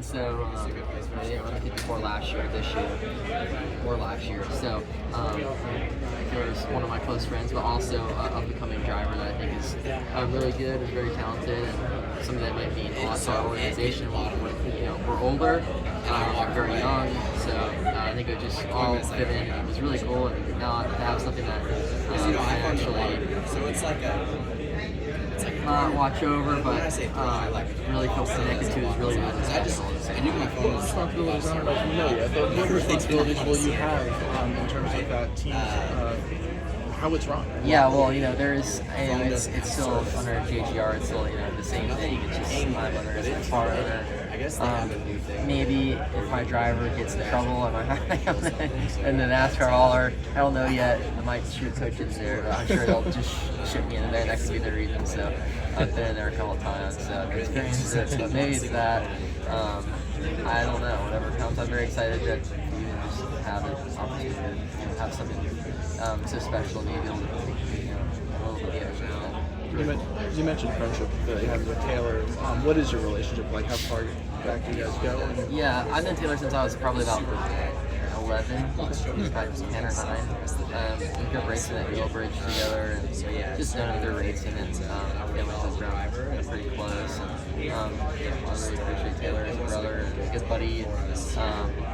so I didn't run a 54 last year, this year, or last year. So there's one of my close friends, but also an up-and-coming driver that I think is really good and very talented, and something that might mean a lot to our organization. We're older, very young, so I think it just all fit in. It was really cool, and now to have something that I actually not watch over, but really feel connected to is really special. What responsibilities, I don't know if you know yet, but what responsibilities will you have in terms of that team, how it's run? Yeah, well, there's, it's still under JGR, it's still, the same thing. It's just my runner is my car runner. Maybe if my driver gets in trouble, I might in the NASCAR hauler. I don't know yet. I might shoot coach in there, but I'm sure they'll just ship me in there. That could be the reason. So I've been in there a couple of times, so I've experienced it. But maybe it's that. I don't know. Whatever comes, I'm very excited that you just have an opportunity to have something so special and maybe able to a little bit of You mentioned friendship that you have with Taylor. What is your relationship like? How far back do you guys go? Yeah, I've known Taylor since I was probably about 11, about 10 or 9. We grew up racing at Gilbridge together, and just knowing they're racing, and our families have grown pretty close. And I really appreciate Taylor as a brother and a good buddy,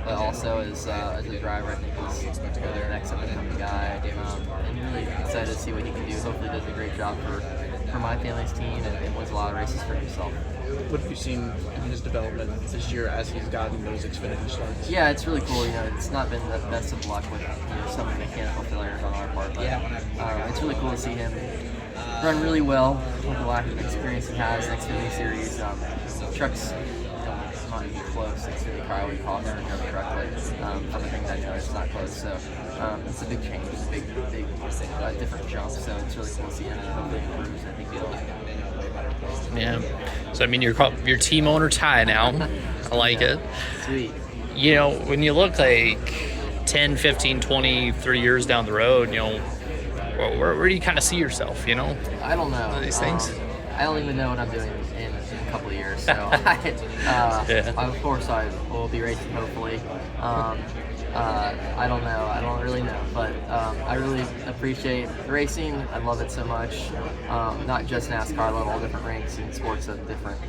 but also as a driver, I think he's really the next up-and-coming guy, and really excited to see what he can do. Hopefully does a great job for my family's team and wins a lot of races for himself. What have you seen in his development this year as he's gotten those Xfinity starts? Yeah, it's really cool. It's not been the best of luck with some mechanical failures on our part, but it's really cool to see him run really well with the lack of experience he has in Xfinity Series. Trucks not even close. Xfinity car, we call it, never drove a truck, but from the things I know, it's not close. So it's a big change. It's a big different jump. So it's really cool to see him, and hopefully improves. I think he'll. Yeah. So, I mean, you're team owner Ty now. I like it. Sweet. When you look like 10, 15, 20, 30 years down the road, where do you kind of see yourself, I don't know. These things? I don't even know what I'm doing in a couple of years. So, of course, I will be racing, hopefully. I don't know. I don't really know, but I really appreciate racing. I love it so much. Not just NASCAR. I love all different ranks and sports of different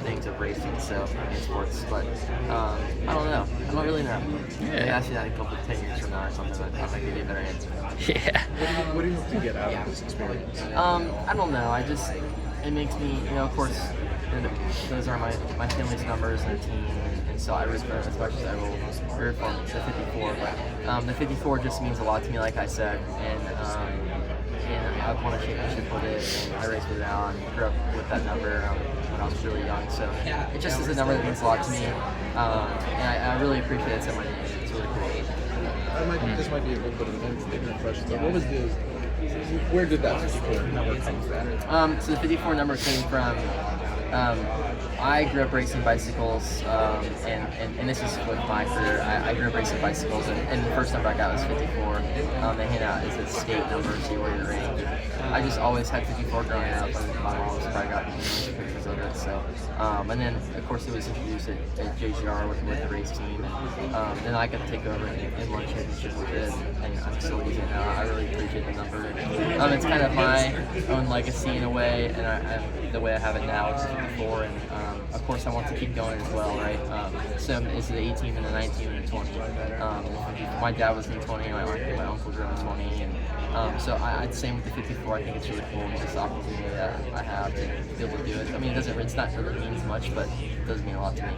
things of racing. So in sports, but I don't know. I don't really know. Yeah. Maybe ask you that in a couple of 10 years from now or something. But I might give you a better answer. Yeah. What do you hope to get out of this experience? I don't know. It makes me, of course, those are my family's numbers and their team, and so I root for them as much as I will root for the 54. But the 54 just means a lot to me, like I said, and I've won a championship with it, and I race with it now, and grew up with that number when I was really young. So it just is a number that means a lot to me, and I really appreciate it so much. It's really cool. This might be a little bit of an ignorant question, but where did that 54 number come from? So the 54 number came from, I grew up racing bicycles, and this is with my career. I grew up racing bicycles, and the first number I got was 54. They hand out as a state number, so you wear your range. I just always had 54 growing up, and my mom's probably got pictures of it. So, and then of course it was introduced at JGR with the race team, and then I got to take over and won a championship with it, and I'm still using it now. I really appreciate the number. It's kind of my own legacy in a way, and the way I have it now is 54, and of course I want to keep going as well, right? So it's the 18 and the 19 and the 20. My dad was in the 20, my uncle drove in the 20, and so I'd say with the 54, I think it's really cool, this opportunity that I have to be able to do it. I mean, it's not really means much, but it does mean a lot to me.